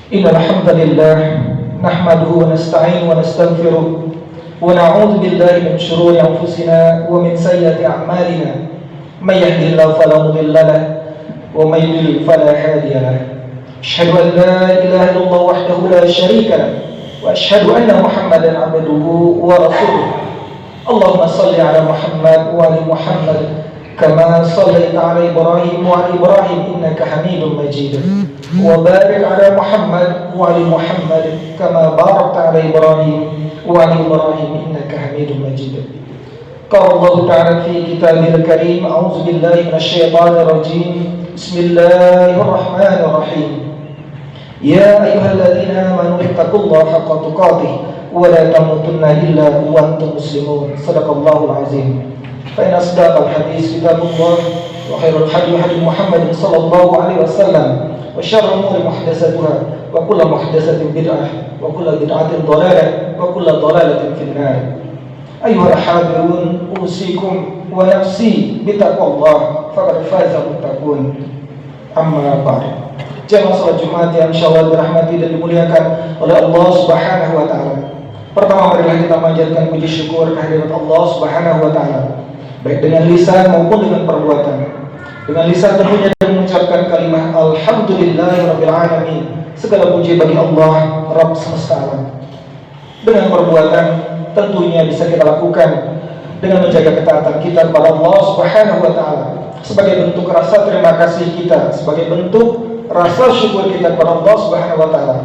إن الحمد لله نحمده ونستعين ونستغفره ونعوذ بالله من شرور أنفسنا ومن سيئات أعمالنا. من يهده الله فلا مضل له ومن يضلل فلا هادي له. أشهد أن لا إله إلا الله وحده لا شريك له وأشهد أن محمدا عبده ورسوله. اللهم صل على محمد وعلى محمد كما صليت على إبراهيم وعلى إبراهيم إنك حميد مجيد. وبارك على محمد وعلى محمد كما باركت على إبراهيم وعلى إبراهيم إنك حميد مجيد. قال الله تعالى في كتابه الكريم: أعوذ بالله من الشيطان الرجيم. بسم الله الرحمن الرحيم. يا أيها الذين آمنوا اتقوا الله حق تقاته ولا تموتن إلا وأنتم مسلمون. صدق الله العظيم. فإن أصدق الحديث كتاب الله وخير الهدي هدي محمد صلى الله عليه وسلم وشر الأمور محدثاتها وكل محدثة بدعة وكل بدعة ضلالة وكل ضلالة في النار. أيها الحاضرون، أوصيكم ونفسي بتقوى الله فقد فاز المتقون. Amma ba'd. Jamaah salat Jumat yang insyaallah dirahmati dan dimuliakan oleh Allah Subhanahu wa taala. Pertama, marilah kita panjatkan puji syukur kehadirat Allah Subhanahu wa taala, baik dengan lisan maupun dengan perbuatan. Dengan lisan tentunya dengan mengucapkan kalimat alhamdulillahirabbil alamin. Segala puji bagi Allah, Rabb semesta alam. Dengan perbuatan tentunya bisa kita lakukan dengan menjaga ketaatan kita kepada Allah Subhanahu wa taala sebagai bentuk rasa terima kasih kita, sebagai bentuk rasa syukur kita kepada Allah Subhanahu wa taala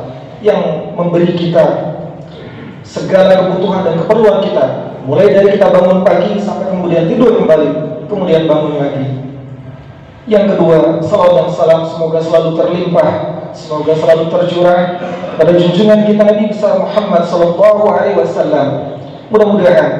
yang memberi kita segala kebutuhan dan keperluan kita, mulai dari kita bangun pagi sampai kemudian tidur kembali, kemudian bangun lagi. Yang kedua, salawat dan salam semoga selalu terlimpah, semoga selalu tercurah pada junjungan kita Nabi besar Muhammad sallallahu alaihi wasallam. Mudah-mudahan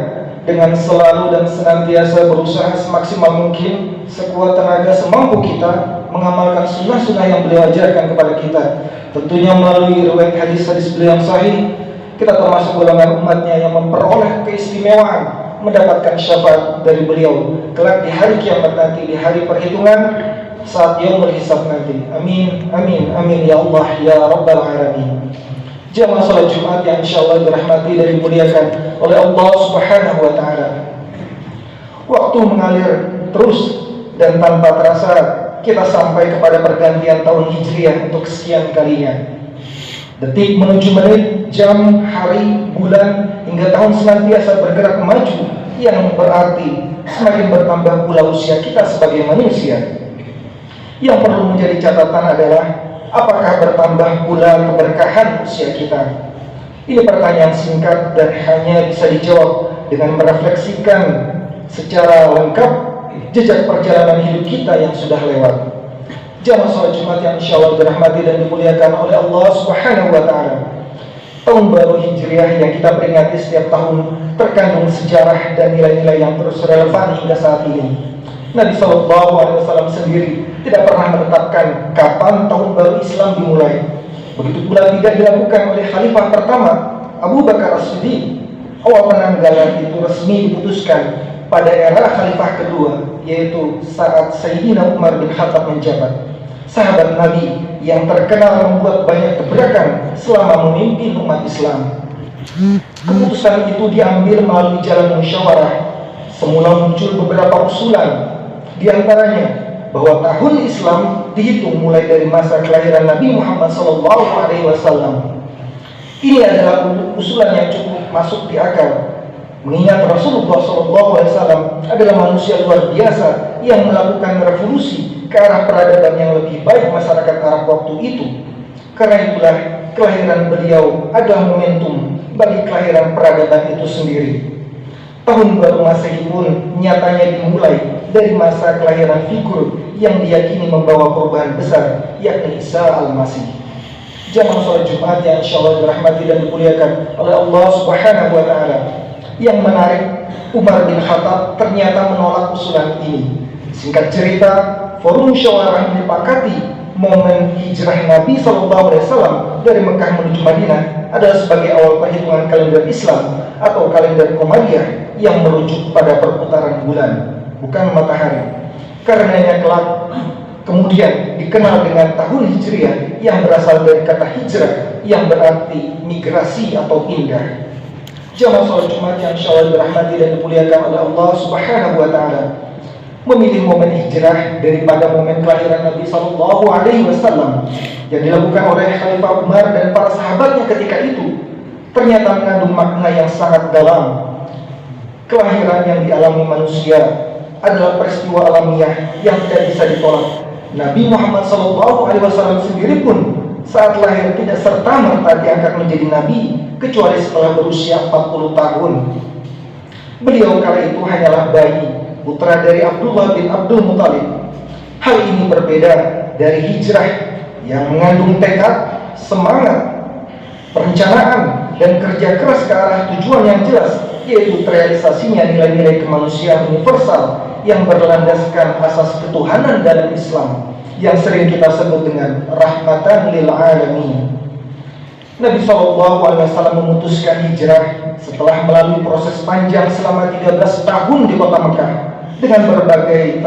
dengan selalu dan senantiasa berusaha semaksimal mungkin, sekuat tenaga semampu kita mengamalkan sunnah-sunnah yang beliau ajarkan kepada kita. Tentunya melalui riwayat hadis-hadis beliau yang sahih, kita termasuk golongan umatnya yang memperoleh keistimewaan mendapatkan syafaat dari beliau kelak di hari kiamat nanti, di hari perhitungan, saat yaumul hisab nanti. Amin, amin, amin ya Allah ya Rabbal alamin. Jamaah salat Jumat yang insyaallah dirahmati dan dimuliakan oleh Allah Subhanahu wa taala. Waktu mengalir terus dan tanpa terasa kita sampai kepada pergantian tahun Hijriah untuk kesekian kalinya. Detik menuju menit, jam, hari, bulan, hingga tahun senantiasa bergerak maju, yang berarti semakin bertambah pula usia kita sebagai manusia. Yang perlu menjadi catatan adalah apakah bertambah pula keberkahan usia kita? Ini pertanyaan singkat dan hanya bisa dijawab dengan merefleksikan secara lengkap jejak perjalanan hidup kita yang sudah lewat. Jamaah salat Jumat yang insyaallah dirahmati dan dimuliakan oleh Allah Subhanahu wa taala. Tahun baru Hijriah yang kita peringati setiap tahun terkandung sejarah dan nilai-nilai yang terus relevan hingga saat ini. Nabi sallallahu alaihi wasallam sendiri tidak pernah menetapkan kapan tahun baru Islam dimulai. Begitu pula tidak dilakukan oleh khalifah pertama Abu Bakar As-Siddiq. Awal penanggalan itu resmi diputuskan pada era khalifah kedua, yaitu saat Sayyidina Umar bin Khattab menjabat. Sahabat Nabi yang terkenal membuat banyak gebrakan selama memimpin umat Islam. Keputusan itu diambil melalui jalan musyawarah. Semula muncul beberapa usulan, di antaranya bahwa tahun Islam dihitung mulai dari masa kelahiran Nabi Muhammad SAW. Ini adalah usulan yang cukup masuk di akal, mengingat Rasulullah SAW adalah manusia luar biasa yang melakukan revolusi ke arah peradaban yang lebih baik masyarakat Arab waktu itu. Karena itulah kelahiran beliau adalah momentum bagi kelahiran peradaban itu sendiri. Tahun baru Masehi pun nyatanya dimulai dari masa kelahiran figur yang diyakini membawa perubahan besar, yakni Isa Al-Masih. Jamaah salat Jumat yang insyaallah dirahmati dan dimuliakan oleh Allah Subhanahu wa taala. Yang menarik, Umar bin Khattab ternyata menolak usulan ini. Singkat cerita, forum musyawarah menyepakati momen hijrah Nabi SAW dari Mekah menuju Madinah adalah sebagai awal perhitungan kalender Islam atau kalender Qamariyah yang merujuk pada perputaran bulan, bukan matahari. Karenanya kelak Kemudian dikenal dengan tahun Hijriah yang berasal dari kata hijrah yang berarti migrasi atau pindah. Jamaah sholat Jumat yang insyaallah dirahmati dan dimuliakan oleh Allah Subhanahu wa taala, memilih momen hijrah daripada momen kelahiran Nabi sallallahu alaihi wasallam yang dilakukan oleh Khalifah Umar dan para sahabatnya ketika itu ternyata mengandung makna yang sangat dalam. Kelahiran yang dialami manusia adalah peristiwa alamiah yang tidak bisa ditolak. Nabi Muhammad SAW sendiri pun saat lahir tidak serta-merta diangkat menjadi nabi kecuali setelah berusia 40 tahun. Beliau kala itu hanyalah bayi, putra dari Abdullah bin Abdul Muthalib. Hal ini berbeda dari hijrah yang mengandung tekad, semangat, perencanaan, dan kerja keras ke arah tujuan yang jelas, yaitu terrealisasinya nilai-nilai kemanusiaan universal yang berlandaskan asas ketuhanan dalam Islam yang sering kita sebut dengan rahmatan lil alamin. Nabi SAW memutuskan hijrah setelah melalui proses panjang selama 13 tahun di kota Mekah dengan berbagai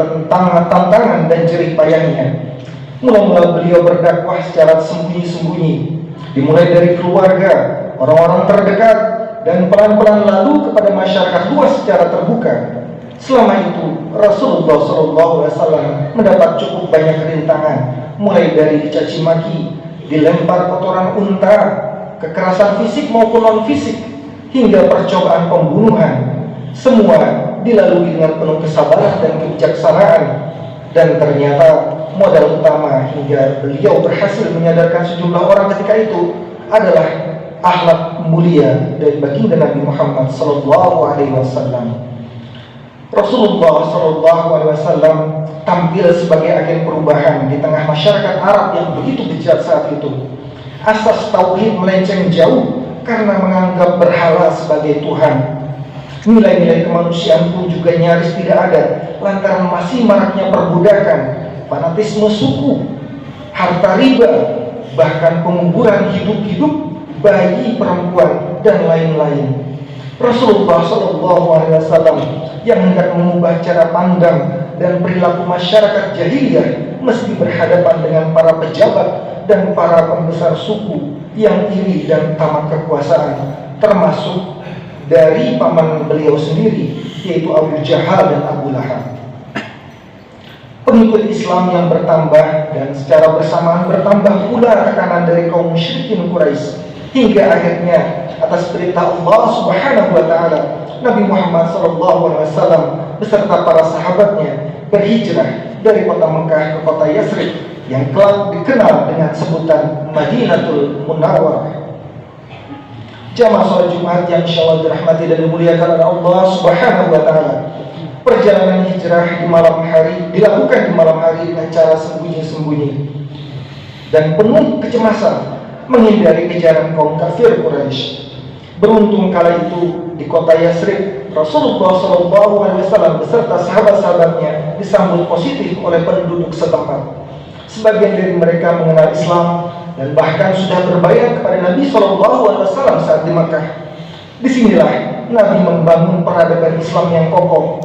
tantangan dan jerih payahnya. Mula-mula beliau berdakwah secara sembunyi-sembunyi, dimulai dari keluarga, orang-orang terdekat, dan pelan-pelan lalu kepada masyarakat luas secara terbuka. Selama itu Rasulullah SAW mendapat cukup banyak rintangan, mulai dari dicaci maki, dilempar kotoran unta, kekerasan fisik maupun non fisik, hingga percobaan pembunuhan. Semua dilalui dengan penuh kesabaran dan kebijaksanaan. Dan ternyata modal utama hingga beliau berhasil menyadarkan sejumlah orang ketika itu adalah akhlak mulia dari baginda Nabi Muhammad SAW. Rasulullah SAW tampil sebagai agen perubahan di tengah masyarakat Arab yang begitu bejat saat itu. Asas tauhid melenceng jauh karena menganggap berhala sebagai Tuhan. Nilai-nilai kemanusiaan pun juga nyaris tidak ada lantaran masih maraknya perbudakan, fanatisme suku, harta riba, bahkan penguburan hidup-hidup bayi, perempuan, dan lain-lain. Rasulullah SAW yang hendak mengubah cara pandang dan perilaku masyarakat jahiliyah mesti berhadapan dengan para pejabat dan para pembesar suku yang iri dan tamak kekuasaan, termasuk dari paman beliau sendiri, yaitu Abu Jahal dan Abu Lahab. Pengikut Islam yang bertambah dan secara bersamaan bertambah pula tekanan dari kaum musyrikin Quraisy, hingga akhirnya atas perintah Allah Subhanahu wa taala, Nabi Muhammad SAW beserta para sahabatnya berhijrah dari kota Mekah ke kota Yasrib yang kelak dikenal dengan sebutan Madinatul Munawwarah. Jamaah sholat Jumat yang insyaallah dirahmati dan dimuliakan oleh Allah Subhanahu wa taala. Perjalanan hijrah di malam hari dilakukan di malam hari dengan cara sembunyi-sembunyi dan penuh kecemasan menghindari kejaran kaum kafir Quraisy. Beruntung kala itu di kota Yasrib, Rasulullah SAW beserta sahabat-sahabatnya disambut positif oleh penduduk setempat. Sebagian dari mereka mengenal Islam dan bahkan sudah berbayat kepada Nabi SAW saat di Makkah. Disinilah Nabi membangun peradaban Islam yang kokoh.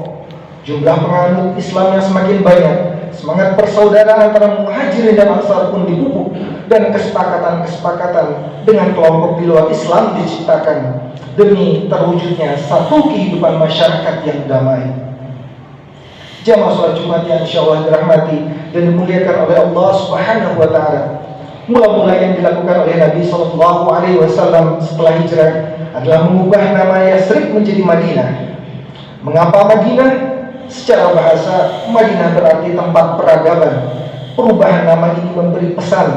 Jumlah penganut Islam yang semakin banyak, semangat persaudaraan antara Muhajirin dan Ansar pun dipupuk, dan kesepakatan-kesepakatan dengan kelompok di luar Islam diciptakan demi terwujudnya satu kehidupan masyarakat yang damai. Jamaah sholat Jumat yang insyaallah dirahmati dan dimuliakan oleh Allah Subhanahu wa taala. Mula-mula yang dilakukan oleh Nabi SAW setelah hijrah adalah mengubah nama Yasrib menjadi Madinah. Mengapa Madinah? Secara bahasa, Madinah berarti tempat peradaban. Perubahan nama ini memberi pesan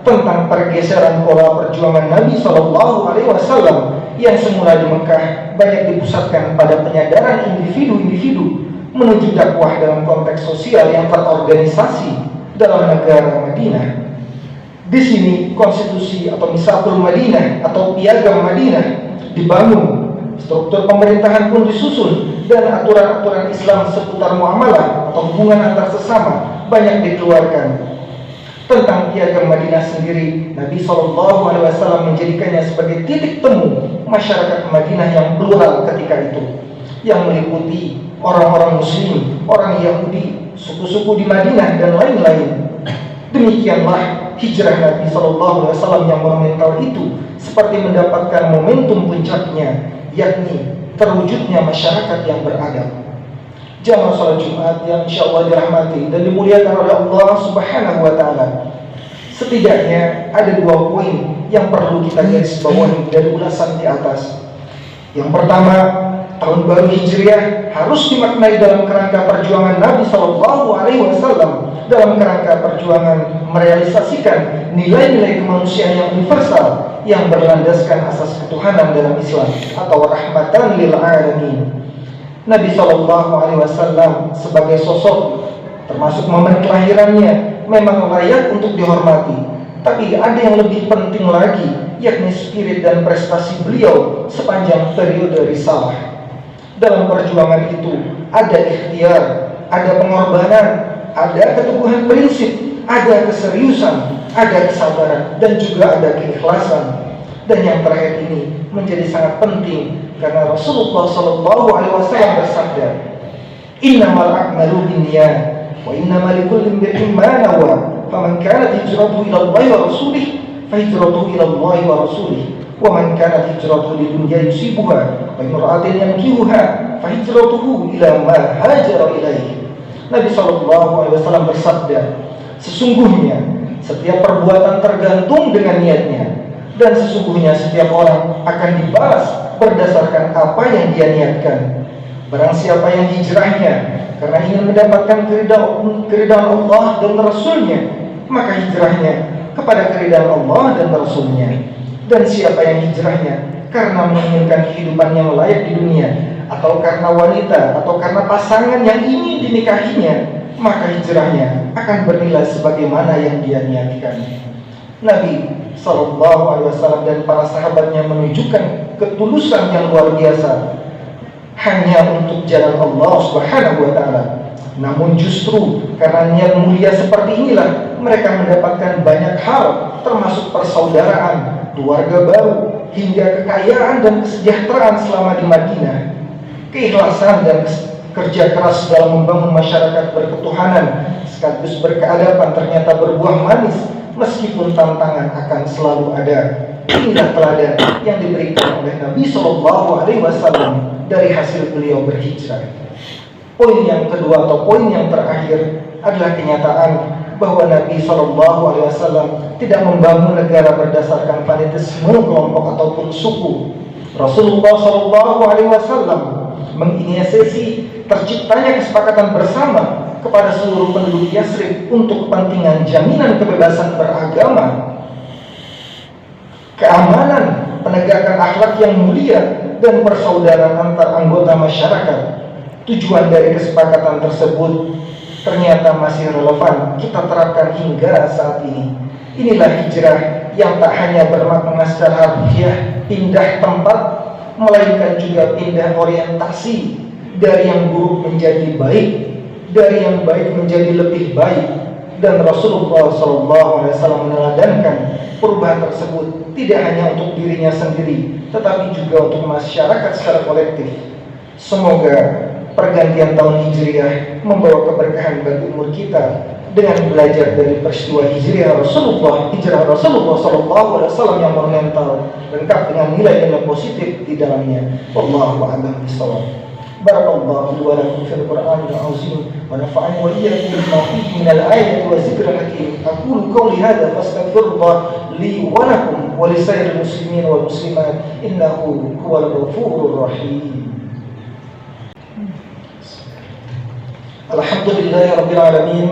tentang pergeseran pola perjuangan Nabi SAW yang semula di Mekah banyak dipusatkan pada penyadaran individu-individu menuju dakwah dalam konteks sosial yang terorganisasi dalam negara Madinah. Di sini konstitusi atau Misatul Madinah atau Piagam Madinah dibangun, struktur pemerintahan pun disusun, dan aturan-aturan Islam seputar muamalah atau hubungan antar sesama banyak dikeluarkan. Tentang Piagam Madinah sendiri, Nabi SAW menjadikannya sebagai titik temu masyarakat Madinah yang plural ketika itu, yang meliputi orang-orang Muslim, orang Yahudi, suku-suku di Madinah dan lain-lain. Demikianlah hijrah Nabi SAW yang monumental itu seperti mendapatkan momentum puncaknya, yakni terwujudnya masyarakat yang beradab. Jamaah salat Jumat yang insyaallah dirahmati dan dimuliakan oleh Allah Subhanahu wa taala. Setidaknya ada 2 poin yang perlu kita garis bawahi dari ulasan di atas. Yang pertama, tahun baru Hijriah harus dimaknai dalam kerangka perjuangan Nabi SAW, dalam kerangka perjuangan merealisasikan nilai-nilai kemanusiaan yang universal yang berlandaskan asas ketuhanan dalam Islam atau rahmatan lil alamin. Nabi SAW sebagai sosok, termasuk momen kelahirannya, memang layak untuk dihormati. Tapi ada yang lebih penting lagi, yakni spirit dan prestasi beliau sepanjang periode risalah. Dalam perjuangan itu ada ikhtiar, ada pengorbanan, ada keteguhan prinsip, ada keseriusan, ada kesabaran, dan juga ada keikhlasan. Dan yang terakhir ini menjadi sangat penting karena Rasulullah SAW bersabda, "Innamal a'malu binniyat wa innamal likulli imri'in ma nawa, faman kanat hijratuhu ila Allah wa rasulih, fa hijratuhu ila Allah wa rasulih, wa man kanat hijratuhu lidunya yusibuha wa imra'atin yankihuha, fa hijratuhu ila ma hajara ilaihi." Nabi SAW bersabda, sesungguhnya setiap perbuatan tergantung dengan niatnya, dan sesungguhnya setiap orang akan dibalas berdasarkan apa yang dia niatkan. Barang siapa yang hijrahnya karena ingin mendapatkan keridhaan Allah dan Rasulnya, maka hijrahnya kepada keridhaan Allah dan Rasulnya. Dan siapa yang hijrahnya karena menginginkan kehidupan yang layak di dunia, atau karena wanita, atau karena pasangan yang ingin dinikahinya, maka hijrahnya akan bernilai sebagaimana yang dia niatkan. Nabi SAW dan para sahabatnya menunjukkan ketulusan yang luar biasa hanya untuk jalan Allah Subhanahu wa taala. Namun justru karena niat mulia seperti inilah mereka mendapatkan banyak hal, termasuk persaudaraan, keluarga baru, hingga kekayaan dan kesejahteraan selama di Madinah. Keikhlasan dan kerja keras dalam membangun masyarakat berketuhanan sekaligus berkeadaban ternyata berbuah manis. Meskipun tantangan akan selalu ada. Inilah teladan yang diberikan oleh Nabi SAW dari hasil beliau berhijrah. Poin yang kedua atau poin yang terakhir adalah kenyataan bahwa Nabi SAW tidak membangun negara berdasarkan fanatisme kelompok ataupun suku. Rasulullah SAW menginisiasi terciptanya kesepakatan bersama kepada seluruh penduduk Yasrib untuk kepentingan jaminan kebebasan beragama, keamanan, penegakan akhlak yang mulia, dan persaudaraan antar anggota masyarakat. Tujuan dari kesepakatan tersebut ternyata masih relevan kita terapkan hingga saat ini. Inilah hijrah yang tak hanya bermakna secara harfiah pindah tempat, melainkan juga pindah orientasi dari yang buruk menjadi baik, dari yang baik menjadi lebih baik. Dan Rasulullah SAW meneladankan perubahan tersebut tidak hanya untuk dirinya sendiri, tetapi juga untuk masyarakat secara kolektif. Semoga pergantian tahun Hijriah membawa keberkahan bagi umur kita dengan belajar dari peristiwa hijrah Rasulullah SAW yang monumental, lengkap dengan nilai-nilai positif di dalamnya. Wallahu a'lam bishawab. Barakallahu li wa lakum fil Qur'anil azim wa nafa'ani wa iyyakum bima fihi min al-ayati wa dzikril hakim. Aqulu qawli hadza fastaghfirullah li wa lakum wa li sairil muslimin wal muslimat innahu huwal ghafurur rahim. Alhamdulillahi rabbil alamin.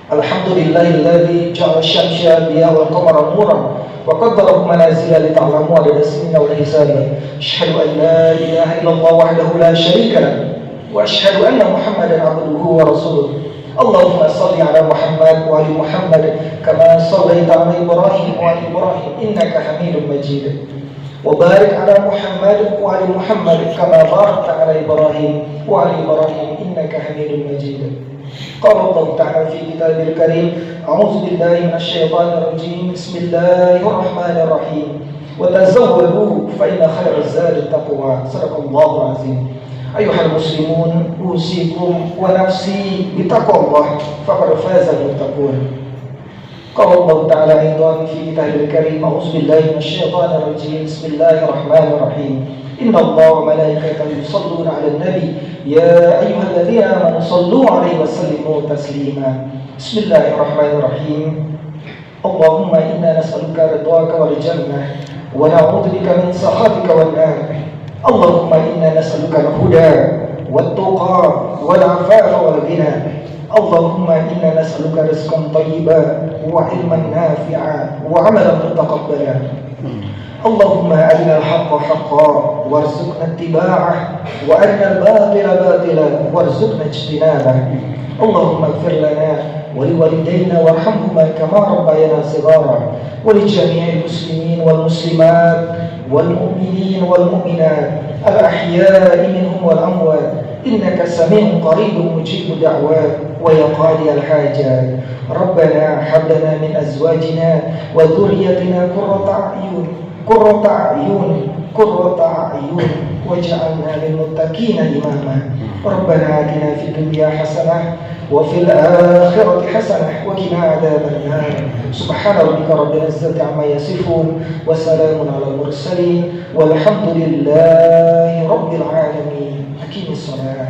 Alhamdulillahilladzi ja'ala asy-syamsa diya wal qamara nuran wa qaddarahu manazila li ta'lamu adada sinina wal hisaba. Asyhadu an la ilaha illallah wahdahu la syarika lah wa asyhadu anna Muhammadan 'abduhu wa rasuluh. Allahumma shalli ala Muhammad wa ali Muhammad kama shallaita ala Ibrahim wa ali Ibrahim innaka Hamidum Majid. Wa barik ala Muhammad wa ali Muhammad kama barakta ala Ibrahim wa ali Ibrahim innaka Hamidum Majid. قال الله تعالى في كتابه الكريم أعوذ بالله من الشيطان الرجيم بسم الله الرحمن الرحيم وتزودوا فإن خير الزاد التقوى صدق الله العظيم. أيها المسلمون أوصيكم ونفسي بتقوى الله فقد فاز المتقون. قال الله تعالى أيضا في كتابه الكريم: أعوذ بالله من الشيطان الرجيم، بسم الله الرحمن الرحيم، إن الله وملائكته يصلون على النبي يا أيها الذين آمنوا صلوا عليه وسلموا تسليما. بسم الله الرحمن الرحيم. اللهم إنا نسألك رضاك والجنة ونعوذ بك من سخطك والنار. اللهم إنا نسألك الهدى والتقى والعفاف والغنى. اللهم إنا نسألك رزقا طيبا وعلما نافعا وعملا متقبلا. اللهم أرنا الحق حقا وارزقنا اتباعه وأرنا الباطل باطلا وارزقنا اجتنابه. اللهم اغفر لنا ولوالدينا وارحمهما كما ربيانا صغارا، ولجميع المسلمين والمسلمات والمؤمنين والمؤمنات الأحياء منهم والأموات، إنك سميع قريب مجيب دعوات ويا قاضي الحاجات. ربنا هب لنا من أزواجنا وذريتنا قرة أعين واجعلنا للمتقين إماما. ربنا آتنا في الدنيا حسنة وفي الآخرة حسنة وقنا عذاب النار. سبحان ربك رب العزة عما يصفون وسلام على المرسلين والحمد لله رب العالمين. أقيم الصلاة.